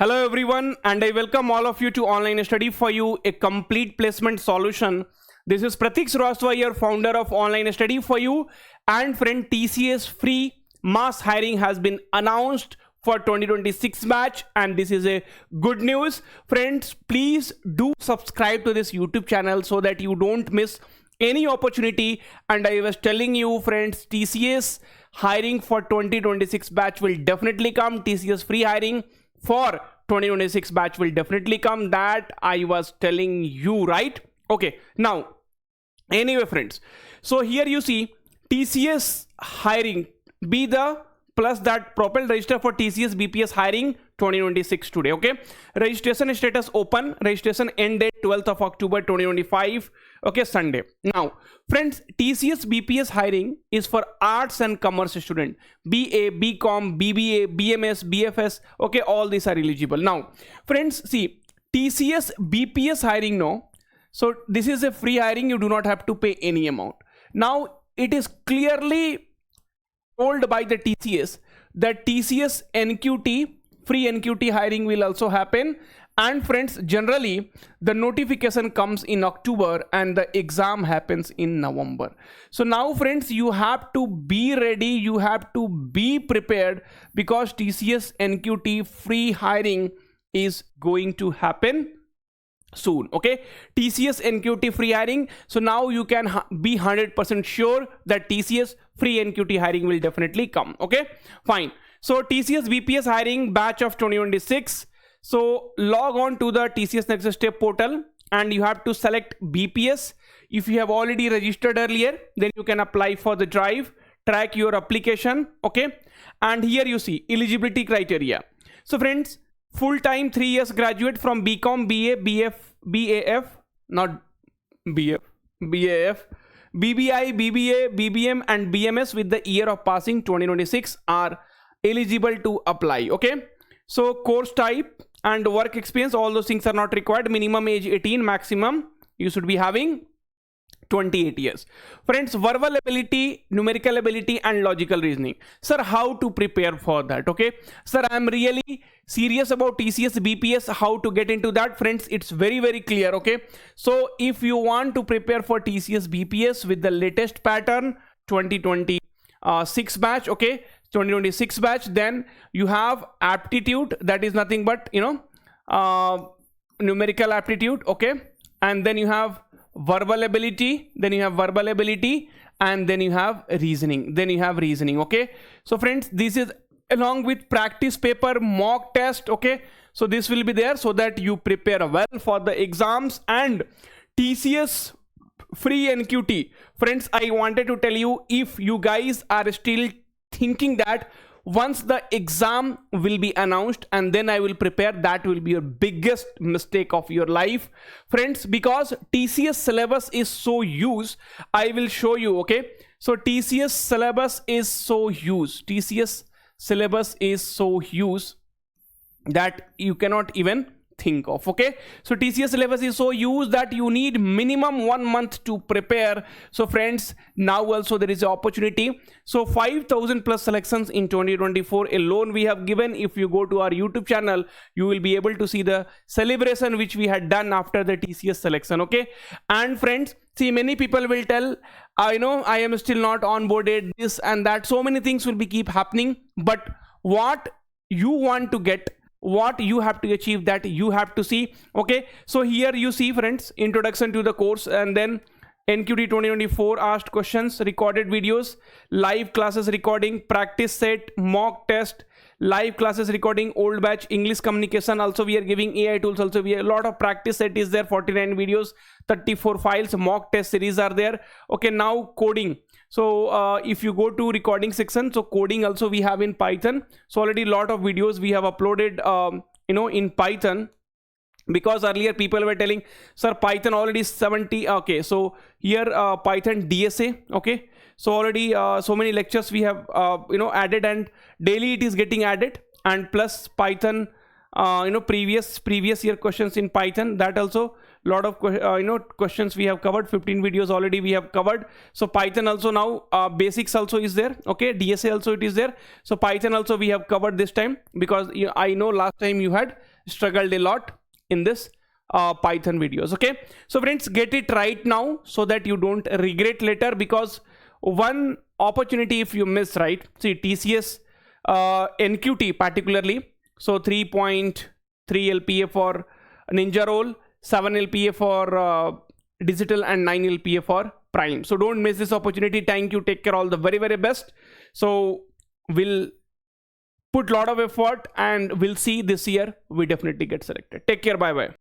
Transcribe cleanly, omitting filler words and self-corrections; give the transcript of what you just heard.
Hello everyone, and I welcome all of you to Online Study for You, a complete placement solution. This is Pratik Srivastava, your founder of Online Study for You. And friend, TCS free mass hiring has been announced for 2026 batch, and this is a good news. Friends, please do subscribe to this YouTube channel so that you don't miss any opportunity. And I was telling you friends, TCS hiring for 2026 batch will definitely come. TCS free hiring for 2026 batch will definitely come. That I was telling you, right? Okay, now anyway friends, so here you see TCS hiring be the plus that propel register for TCS BPS hiring 2026 today. Okay, registration status open, registration end date 12th of October 2025. Okay, Sunday. Now friends, TCS BPS hiring is for arts and commerce student, BA, BCom, BBA, BMS, BFS. Okay, all these are eligible. Now friends, see TCS BPS hiring, no, so this is a free hiring, you do not have to pay any amount. Now it is clearly told by the TCS that TCS NQT free NQT hiring will also happen. And friends, generally the notification comes in October and the exam happens in November. So now friends, you have to be ready, you have to be prepared, because TCS NQT free hiring is going to happen soon. Okay, TCS NQT free hiring. So now you can be 100% sure that TCS free NQT hiring will definitely come. Okay, fine. So TCS BPS hiring batch of 2026. So log on to the TCS Next Step portal and you have to select BPS. If you have already registered earlier, then you can apply for the drive, track your application. Okay, and here you see eligibility criteria. So friends, full-time 3 years graduate from BCom, BA, BAF, not BF, BAF, BBI, BBA, BBM and BMS with the year of passing 2026 are eligible to apply. Okay, so course type and work experience, all those things are not required. Minimum age 18, maximum you should be having 28 years. Friends, verbal ability, numerical ability and logical reasoning. Sir, how to prepare for that? Okay, sir, I am really serious about TCS BPS, how to get into that. Friends, it's very clear. Okay, so if you want to prepare for TCS BPS with the latest pattern 2026 batch, okay, 2026 batch, then you have aptitude, that is nothing but numerical aptitude. Okay, and then you have verbal ability, then you have verbal ability, and then you have reasoning, okay. So friends, this is along with practice paper, mock test. Okay, so this will be there so that you prepare well for the exams. And TCS free NQT, friends, I wanted to tell you, if you guys are still thinking that once the exam will be announced and then I will prepare, that will be your biggest mistake of your life, friends, because TCS syllabus is so huge. I will show you. Okay, so TCS syllabus is so huge, TCS syllabus is so huge that you cannot even think of. Okay, so TCS syllabus is so huge that you need minimum 1 month to prepare. So friends, now also there is an opportunity. So 5,000 plus selections in 2024 alone we have given. If you go to our YouTube channel, you will be able to see the celebration which we had done after the TCS selection. Okay, and friends, see, many people will tell, I know I am still not onboarded, this and that, so many things will be keep happening, but what you want to get, what you have to achieve, that you have to see. Okay, so here you see friends, introduction to the course, and then NQT 2024 asked questions, recorded videos, live classes recording, practice set, mock test, live classes recording, old batch English communication. Also we are giving AI tools, also we have a lot of practice set is there, 49 videos, 34 files, mock test series are there. Okay, now coding. So if you go to recording section, so coding also we have in Python. So already a lot of videos we have uploaded in Python, because earlier people were telling, sir, Python already 70. Okay, so here Python DSA. Okay, so already so many lectures we have added, and daily it is getting added, and plus Python previous year questions in Python, that also lot of questions we have covered. 15 videos already we have covered. So Python also now basics also is there. Okay, DSA also it is there. So Python also we have covered this time, because I know last time you had struggled a lot in this Python videos. Okay, so friends, get it right now so that you don't regret later, because one opportunity if you miss, right? See, TCS NQT particularly, so 3.3 LPA for ninja role, 7 LPA for digital, and 9 LPA for prime. So don't miss this opportunity. Thank you, take care, all the very, very best. So we'll put a lot of effort and we'll see this year we definitely get selected. Take care, bye bye.